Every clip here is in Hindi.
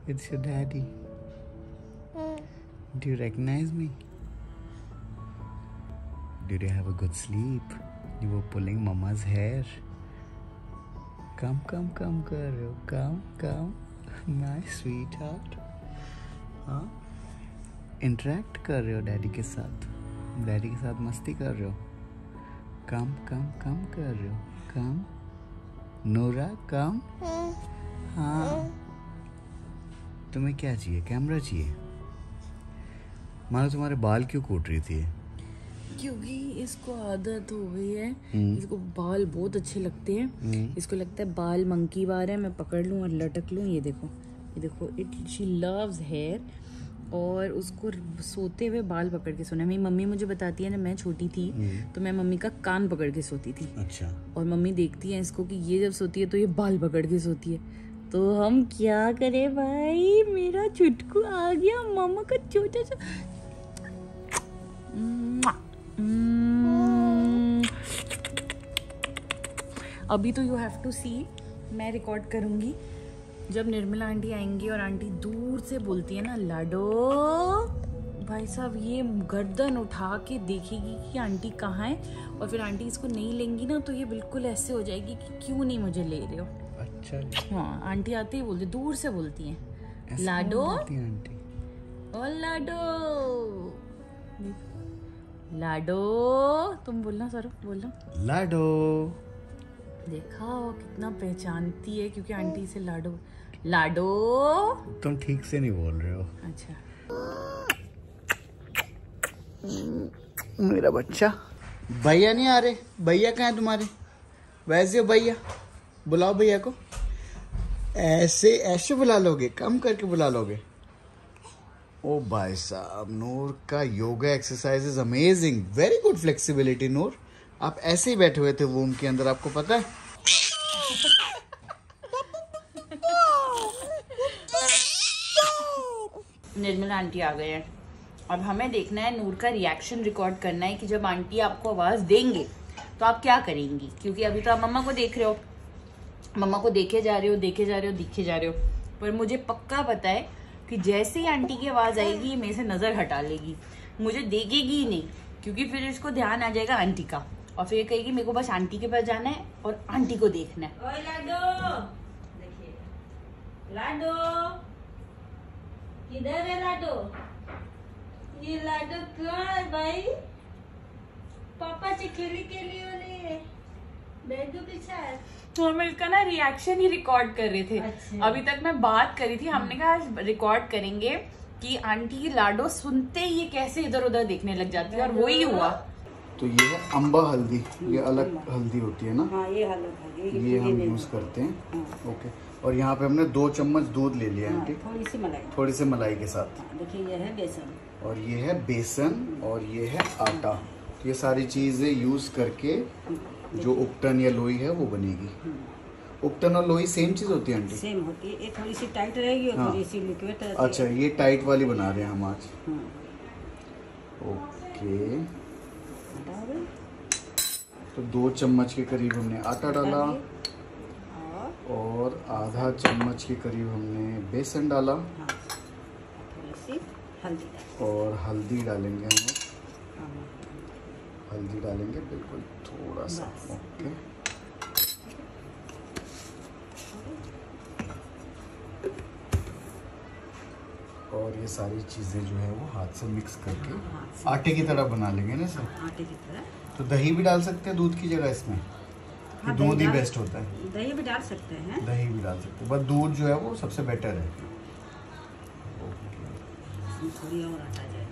It's your daddy. Do you recognize me? Did you have a good sleep? You were pulling mama's hair. Come कर रहे हो. Come. My sweetheart. हाँ? Interact कर रहे हो डैडी के साथ. डैडी के साथ मस्ती कर रहे हो. Come कर रहे हो. Come. Nora come. हाँ. तुम्हें क्या चाहिए? कैमरा चाहिए? मानो तुम्हारे बाल क्यों कूट रही थी? क्योंकि इसको आदत हो गई है। इसको बाल बहुत अच्छे लगते हैं। इसको लगता है बाल मंकी बार है, मैं पकड़ लूं और लटक लूं। ये देखो इट शी लव्स हेयर। और उसको सोते हुए बाल पकड़ के सोना। मेरी मम्मी मुझे बताती है ना, मैं छोटी थी तो मैं मम्मी का कान पकड़ के सोती थी। अच्छा। और मम्मी देखती है इसको कि ये जब सोती है तो ये बाल पकड़ के सोती है। तो हम क्या करें भाई, मेरा चुटकू आ गया मामा का छोटा सा। अभी तो यू हैव टू सी, मैं रिकॉर्ड करूंगी जब निर्मला आंटी आएंगी और आंटी दूर से बोलती है ना लाडो, भाई साहब ये गर्दन उठा के देखेगी कि आंटी कहाँ है। और फिर आंटी इसको नहीं लेंगी ना तो ये बिल्कुल ऐसे हो जाएगी कि क्यों नहीं मुझे ले रहे हो। अच्छा। हाँ, आंटी आते ही बोलती, दूर से बोलती हैं लाडो आंटी। ओ लाडो तुम बोलना सर, बोलना लाडो। देखा कितना पहचानती है, क्योंकि आंटी से लाडो। तुम ठीक से नहीं बोल रहे हो। अच्छा। मेरा बच्चा। भैया नहीं आ रहे? भैया कहाँ हैं तुम्हारे? वैसे हो भैया? बुलाओ भैया को। ऐसे बुला लोगे? कम करके बुला लोगे? ओ भाई साहब, नूर का yoga exercise is amazing. Very good flexibility Noor. आप ऐसे ही बैठे हुए थे वूम के अंदर, आपको पता है? निर्मला आंटी आ गए हैं। अब हमें देखना है, नूर का रिएक्शन रिकॉर्ड करना है कि जब आंटी आपको आवाज देंगे तो आप क्या करेंगी। क्योंकि अभी तो आप मम्मा को देख रहे हो, मम्मा को देखे जा रहे हो। पर मुझे पक्का पता है कि जैसे ही आंटी की आवाज आएगी ये मेरे से नजर हटा लेगी, मुझे देखेगी ही नहीं। क्योंकि फिर इसको ध्यान आ जाएगा आंटी का, और फिर कहेगी मेरे को बस आंटी के पास जाना है और आंटी को देखना है। ओए लाडो, देखिए लाडो किधर है? लाडो, ये लाडो कहाँ है भाई? पापा से खेली के लिए बैठो पीछे। तो हम इसका ना रिएक्शन ही रिकॉर्ड कर रहे थे। अच्छा। अभी तक मैं बात करी थी, हमने कहा रिकॉर्ड करेंगे कि आंटी की लाडो सुनते ही ये कैसे इधर उधर देखने लग जाती है, और वही हुआ। तो ये है अम्बा हल्दी, ये अलग हल्दी होती है ना? हाँ, ये अलग हल्दी, ये हम यूज करते हैं। ओके। और यहाँ पे हमने 2 चम्मच दूध ले लिया आंटी, थोड़ी सी मलाई के साथ। देखिए ये है बेसन, और ये है बेसन, और ये है आटा। तो ये सारी चीजें यूज करके जो उपटन या लोई है वो बनेगी। उपटन और लोई सेम चीज होती है आंटी? सेम होती है, एक थोड़ी सी टाइट रहेगी और थोड़ी सी लिक्विड रहती है। अच्छा, ये टाइट वाली बना रहे हैं हम आज। ओके। तो 2 चम्मच के करीब हमने आटा डाला और आधा चम्मच के करीब हमने बेसन डाला। थोड़ी सी हल्दी और हल्दी डालेंगे हम, हल्दी डालेंगे बिल्कुल थोड़ा सा। ओके। और ये सारी चीजें जो है वो हाथ से मिक्स करके आटे की तरह बना लेंगे ना सर? आटे की तरह। तो दही भी डाल सकते हैं दूध की जगह इसमें? हाँ, दूध ही बेस्ट होता है? दही भी डाल सकते हैं। दही भी डाल सकते हैं, बस दूध जो है वो सबसे बेटर है।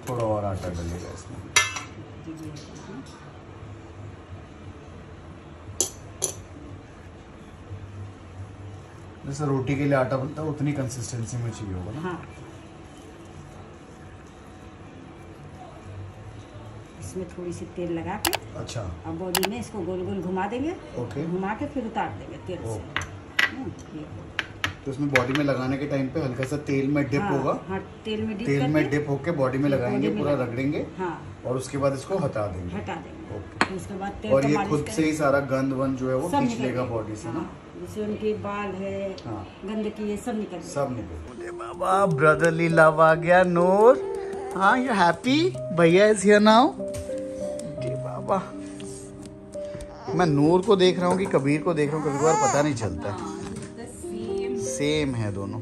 थोड़ा और आटा डलेगा इसमें। जैसे रोटी के लिए आटा बनता है उतनी कंसिस्टेंसी में चाहिए होगा ना? हाँ। इसमें थोड़ी सी तेल लगा के, अच्छा, अब बॉडी में इसको गोल गोल घुमा देंगे। ओके। घुमा के फिर उतार देंगे तेल से। तो इसमें बॉडी में लगाने के टाइम पे हल्का सा तेल में डिप होगा। हाँ, तेल में डिप होके बॉडी में लगाएंगे, पूरा रगड़ेंगे। हाँ। और उसके बाद इसको हटा देंगे। ओके। उसके बाद तेल और ये खुद से ही सारा गंद वंद जो है वो खींच लेगा बॉडी से ना? जैसे उनके बाल है, गंदगी, ये सब निकल सब निकल। बाबा ब्रदरली लव आ गया नूर। हाँ यू हैप्पी? भैया इज हियर नाउ। बाबा मैं नूर को देख रहा हूँ कि कबीर को देख रहा हूँ, कभी कभार पता नहीं चलता। सेम है दोनों,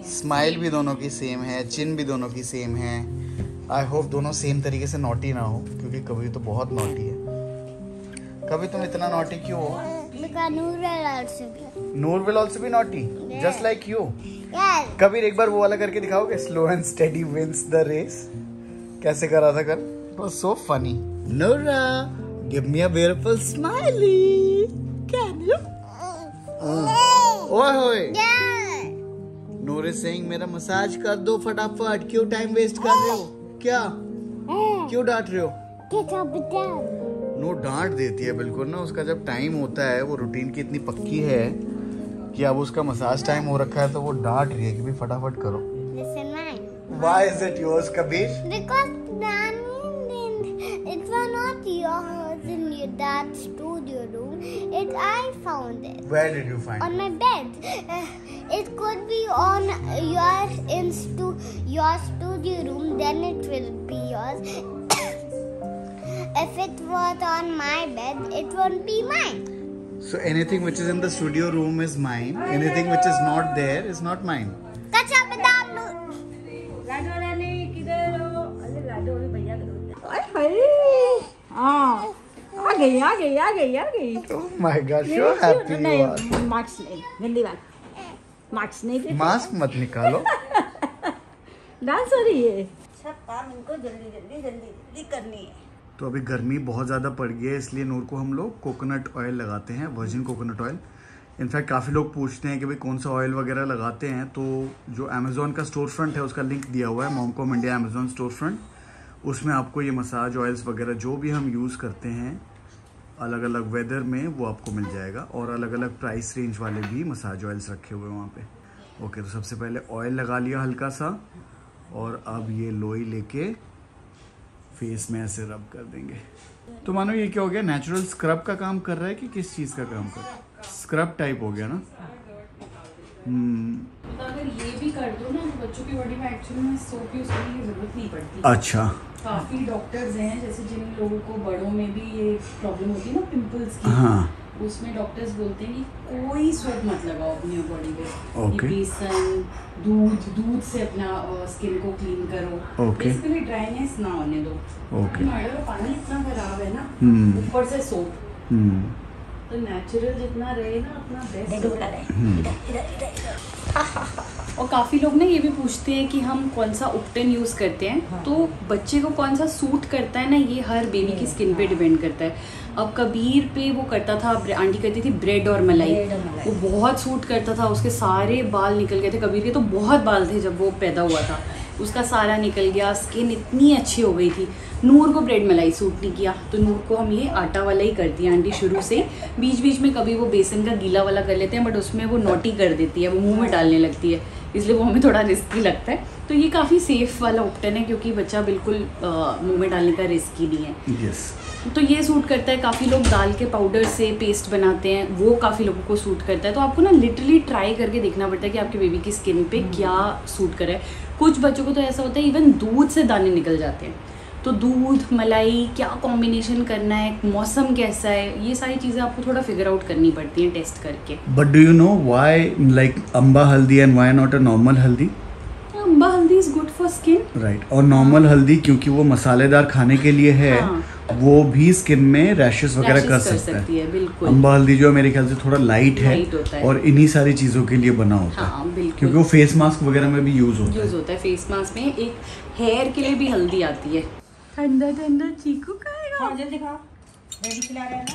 स्माइल भी दोनों की सेम है, चिन भी दोनों की सेम है। आई होप दोनों सेम तरीके से नॉटी ना हो, क्योंकि कबीर तो बहुत नॉटी है। कभी तुम इतना नॉटी क्यों हो? Noor will also be naughty just like you. Kabir एक बार वो वाला करके दिखाओगे, slow and steady wins the race. कैसे करा था कर? It was so funny. Noora give me a beautiful smiley, can you? ओए होए नूर इज सेइंग मेरा मसाज कर दो फटाफट, क्यों टाइम वेस्ट कर रहे हो? क्या क्यों डांट रहे हो? नूर डांट देती है बिल्कुल ना, उसका जब टाइम होता है वो रूटीन की इतनी पक्की है कि अब उसका मसाज टाइम हो रखा है तो वो डांट रही है कि भी फटाफट करो। Why is it yours, Kabir? Because it was not yours in that studio room. I found it. Where did you find on my bed. It could be on your studio room, then it will be yours. If it was on my bed, it won't be mine. So anything which is in the studio room is mine. Anything which is not there is not mine. कच्चा बादाम लाडो वाले किधर हो? अरे लाडो वाले भैया हाँ आ गई। Oh my God, so happy you are. नहीं मार्क्स नहीं, गंदी बात, मार्क्स नहीं देते। मास्क मत निकालो। डांस हो रही है, सब काम इनको जल्दी करनी है। तो अभी गर्मी बहुत ज़्यादा पड़ गई है, इसलिए नूर को हम लोग कोकोनट ऑयल लगाते हैं, वर्जिन कोकोनट ऑयल। इनफैक्ट काफ़ी लोग पूछते हैं कि भाई कौन सा ऑयल वगैरह लगाते हैं, तो जो अमेज़ॉन का स्टोर फ्रंट है उसका लिंक दिया हुआ है, MomCom India Amazon store front. उसमें आपको ये मसाज ऑयल्स वगैरह जो भी हम यूज़ करते हैं अलग अलग वेदर में वो आपको मिल जाएगा, और अलग अलग प्राइस रेंज वाले भी मसाज ऑयल्स रखे हुए हैं वहाँ पे। ओके, तो सबसे पहले ऑयल लगा लिया हल्का सा, और अब ये लोई लेके फेस में ऐसे रब कर देंगे। तो मानो ये क्या हो गया, नेचुरल स्क्रब का काम कर रहा है कि किस चीज़ का काम कर रहा है? स्क्रब टाइप हो गया ना। तो अगर ये भी कर दो ना तो बच्चों की बॉडी में एक्चुअली में सोप यूज करने की जरूरत नहीं पड़ती। अच्छा। काफी डॉक्टर्स हैं जैसे जिन लोगों को बड़ों में भी ये प्रॉब्लम होती है ना पिंपल्स की, हाँ। उसमें डॉक्टर्स बोलते हैं कि कोई सोप मत लगाओ अपनी बॉडी पे। ओके। बेसन दूध से अपना स्किन को क्लीन करो। ओके। बेसिकली ड्राइनेस ना होने दो। ओके। नोएडा का पानी इतना खराब है ना, ऊपर से सोप, तो नेचुरल जितना रहे ना अपना बेस्ट। और काफ़ी लोग ना ये भी पूछते हैं कि हम कौन सा उपटन यूज़ करते हैं। हाँ। तो बच्चे को कौन सा सूट करता है ना, ये हर बेबी की स्किन पे डिपेंड करता है। अब कबीर पे वो करता था, आंटी करती थी ब्रेड और मलाई, वो बहुत सूट करता था, उसके सारे बाल निकल गए थे। कबीर के तो बहुत बाल थे जब वो पैदा हुआ था, उसका सारा निकल गया, स्किन इतनी अच्छी हो गई थी। नूर को ब्रेड मलाई सूट नहीं किया, तो नूर को हम ये आटा वाला ही करती है आंटी शुरू से। बीच बीच में कभी वो बेसन का गीला वाला कर लेते हैं, बट उसमें वो नोटी कर देती है, वो मुंह में डालने लगती है, इसलिए वो हमें थोड़ा रिस्की लगता है। तो ये काफ़ी सेफ वाला उपटन है, क्योंकि बच्चा बिल्कुल मुंह में डालने का रिस्क ही नहीं है। yes. तो ये सूट करता है। काफ़ी लोग दाल के पाउडर से पेस्ट बनाते हैं, वो काफ़ी लोगों को सूट करता है। तो आपको ना लिटरली ट्राई करके देखना पड़ता है कि आपके बेबी की स्किन पे क्या सूट करे। कुछ बच्चों को तो ऐसा होता है इवन दूध से दाने निकल जाते हैं, तो दूध मलाई क्या कॉम्बिनेशन करना है, मौसम कैसा है, ये सारी चीज़ें आपको थोड़ा फिगर आउट करनी पड़ती हैं टेस्ट करके। But do you know why like amba haldi and why not a normal haldi? Amba haldi is good for skin, right. और नॉर्मल हल्दी क्योंकि वो मसालेदार खाने के लिए है, हाँ। वो भी स्किन में रैशेस वगैरह कर सकता है। बिल्कुल। अम्बा हल्दी जो मेरे ख्याल से थोड़ा लाइट है और इन्हीं सारी चीजों के लिए बना होता हाँ, है, क्योंकि वो फेस मास्क वगैरह में भी यूज होता है। फेस मास्क में एक हेयर के लिए भी हल्दी आती है। ठंडा ठंडा चीकू खाएगा। हाँ जल्दी खाओ, बेबी खिला रहे हैं ना।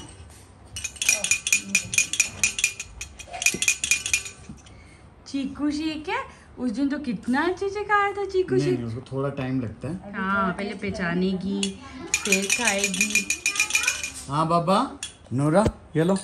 चीकू शेक है, उस दिन तो कितना अच्छे से खाया था चीकू शेक। उसको थोड़ा टाइम लगता है। हाँ, पहले पहचानेगी फिर खाएगी। हाँ बाबा, नोरा ये लो।